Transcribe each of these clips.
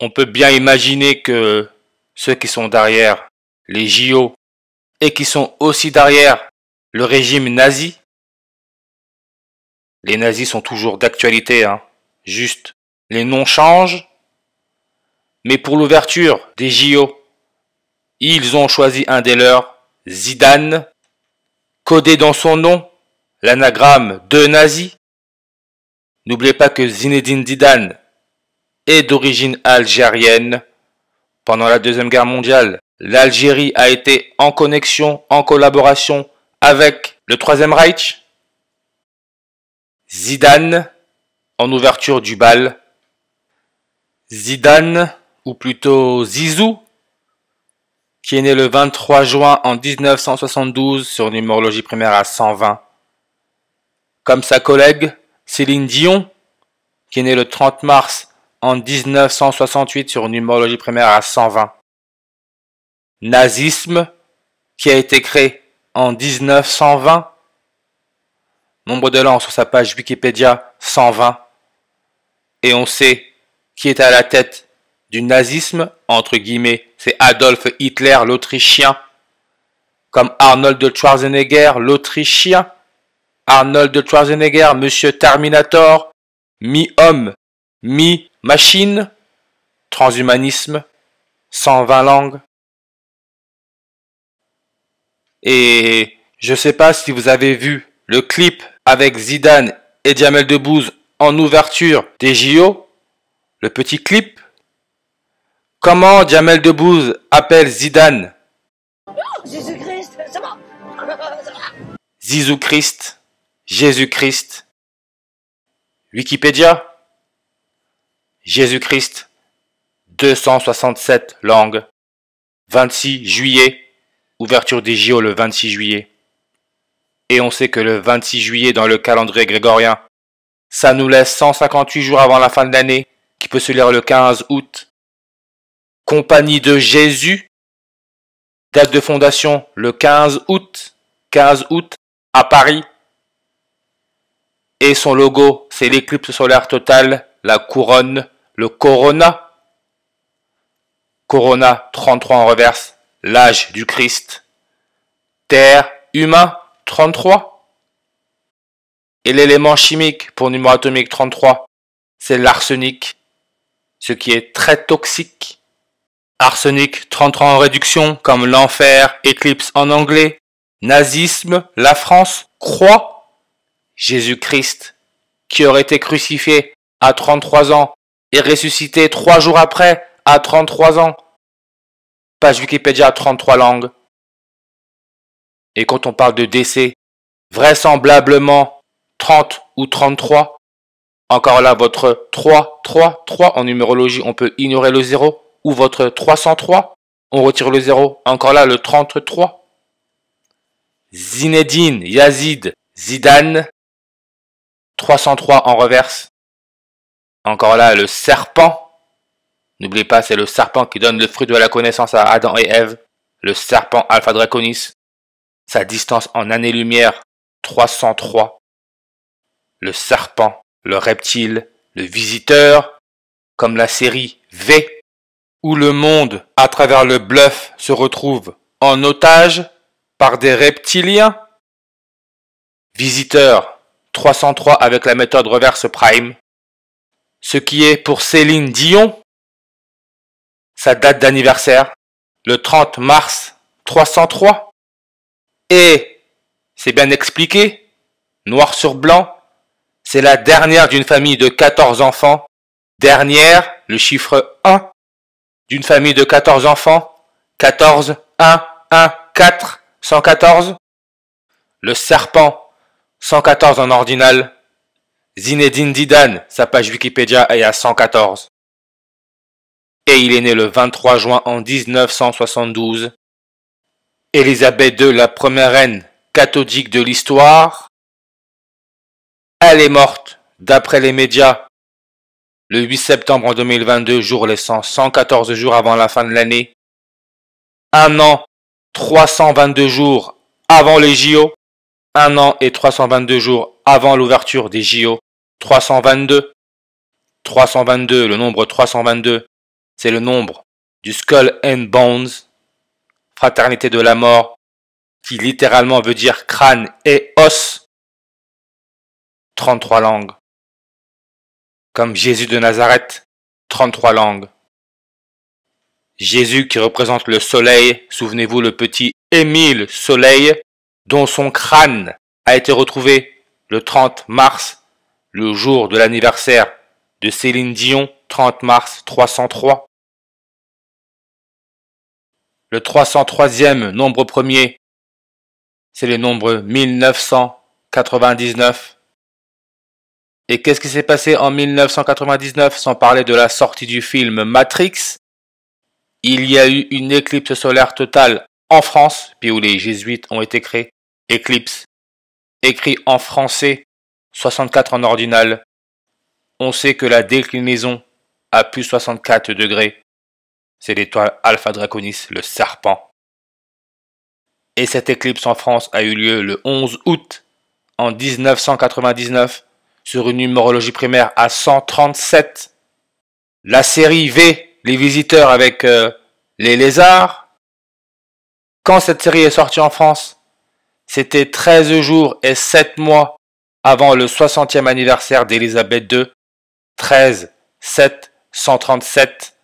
On peut bien imaginer que ceux qui sont derrière les JO et qui sont aussi derrière le régime nazi, les nazis sont toujours d'actualité, hein. Juste, les noms changent, mais pour l'ouverture des JO, ils ont choisi un des leurs, Zidane, codé dans son nom l'anagramme de nazi. N'oubliez pas que Zinedine Zidane est d'origine algérienne. Pendant la Deuxième Guerre mondiale, l'Algérie a été en connexion, en collaboration avec le Troisième Reich. Zidane, en ouverture du bal. Zidane, ou plutôt Zizou, qui est né le 23 juin en 1972 sur numérologie primaire à 120. Comme sa collègue Céline Dion, qui est née le 30 mars en 1968 sur numérologie primaire à 120. Nazisme, qui a été créé en 1920. Nombre de l'an sur sa page Wikipédia, 120. Et on sait qui est à la tête du nazisme, entre guillemets, c'est Adolf Hitler, l'Autrichien. Comme Arnold Schwarzenegger, l'Autrichien. Arnold Schwarzenegger, Monsieur Terminator, mi-homme, mi-machine, transhumanisme, 120 langues. Et je sais pas si vous avez vu le clip avec Zidane et Jamel Debbouze en ouverture des JO, le petit clip. Comment Jamel Debbouze appelle Zidane? Jésus-Christ, c'est bon. Zizou-Christ, Jésus-Christ. Wikipédia. Jésus-Christ, 267 langues. 26 juillet, ouverture des JO le 26 juillet. Et on sait que le 26 juillet dans le calendrier grégorien, ça nous laisse 158 jours avant la fin de l'année, qui peut se lire le 15 août. Compagnie de Jésus, date de fondation le 15 août à Paris. Et son logo, c'est l'éclipse solaire totale, la couronne, le Corona. Corona 33 en reverse, l'âge du Christ. Terre, humain 33. Et l'élément chimique pour numéro atomique 33, c'est l'arsenic, ce qui est très toxique. Arsenic 33 en réduction, comme l'enfer, éclipse en anglais, nazisme, la France, croix, Jésus-Christ, qui aurait été crucifié à 33 ans et ressuscité 3 jours après à 33 ans. Page Wikipédia 33 langues. Et quand on parle de décès, vraisemblablement 30 ou 33. Encore là, votre 3 en numérologie, on peut ignorer le 0. Ou votre 303, on retire le 0. Encore là, le 33. Zinedine, Yazid, Zidane, 303 en reverse. Encore là, le serpent. N'oubliez pas, c'est le serpent qui donne le fruit de la connaissance à Adam et Ève. Le serpent Alpha Draconis. Sa distance en années-lumière, 303. Le serpent, le reptile, le visiteur, comme la série V, où le monde, à travers le bluff, se retrouve en otage par des reptiliens. Visiteur, 303 avec la méthode reverse prime. Ce qui est pour Céline Dion, sa date d'anniversaire, le 30 mars 303. Et, c'est bien expliqué, noir sur blanc, c'est la dernière d'une famille de 14 enfants. Dernière, le chiffre 1, d'une famille de 14 enfants. 14, 1, 1, 4, 114. Le serpent, 114 en ordinal. Zinedine Zidane, sa page Wikipédia est à 114. Et il est né le 23 juin en 1972. Élisabeth II, la première reine catholique de l'histoire. Elle est morte, d'après les médias, le 8 septembre en 2022, jour laissant 114 jours avant la fin de l'année. 1 an, 322 jours avant les JO. 1 an et 322 jours avant l'ouverture des JO. 322. 322, le nombre 322 c'est le nombre du Skull and Bones, fraternité de la mort, qui littéralement veut dire crâne et os. 33 langues. Comme Jésus de Nazareth, 33 langues. Jésus qui représente le soleil, souvenez-vous le petit Émile Soleil, dont son crâne a été retrouvé le 30 mars, le jour de l'anniversaire de Céline Dion, 30 mars 303. Le 303e nombre premier, c'est le nombre 1999. Et qu'est-ce qui s'est passé en 1999 sans parler de la sortie du film Matrix? Il y a eu une éclipse solaire totale en France, puis où les jésuites ont été créés. Éclipse, écrit en français, 64 en ordinal. On sait que la déclinaison à plus 64 degrés, c'est l'étoile Alpha Draconis, le serpent. Et cette éclipse en France a eu lieu le 11 août en 1999 sur une numérologie primaire à 137. La série V, les visiteurs avec les lézards. Quand cette série est sortie en France, c'était 13 jours et 7 mois avant le 60e anniversaire d'Élisabeth II. 13, 7, 137.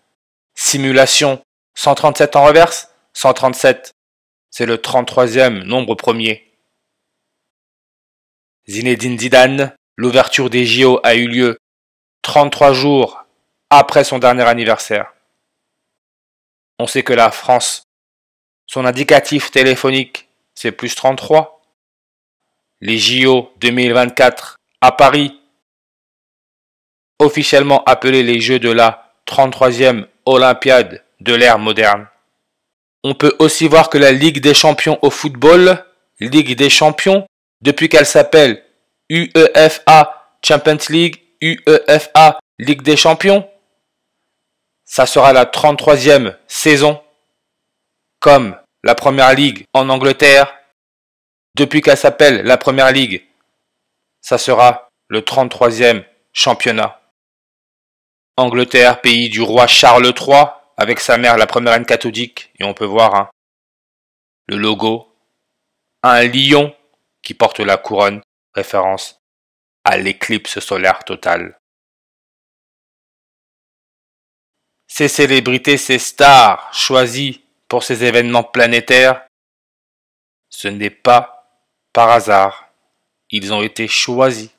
Simulation, 137 en reverse, 137. C'est le 33e nombre premier. Zinedine Zidane, l'ouverture des JO a eu lieu 33 jours après son dernier anniversaire. On sait que la France, son indicatif téléphonique, c'est plus 33. Les JO 2024 à Paris, officiellement appelés les Jeux de la 33e Olympiade de l'ère moderne. On peut aussi voir que la Ligue des Champions au football, Ligue des Champions, depuis qu'elle s'appelle UEFA Champions League, UEFA Ligue des Champions, ça sera la 33e saison, comme la Première Ligue en Angleterre. Depuis qu'elle s'appelle la Première Ligue, ça sera le 33e championnat. Angleterre, pays du roi Charles III, avec sa mère la première reine catholique, et on peut voir le logo, un lion qui porte la couronne, référence à l'éclipse solaire totale. Ces célébrités, ces stars choisies pour ces événements planétaires, ce n'est pas par hasard. Ils ont été choisis.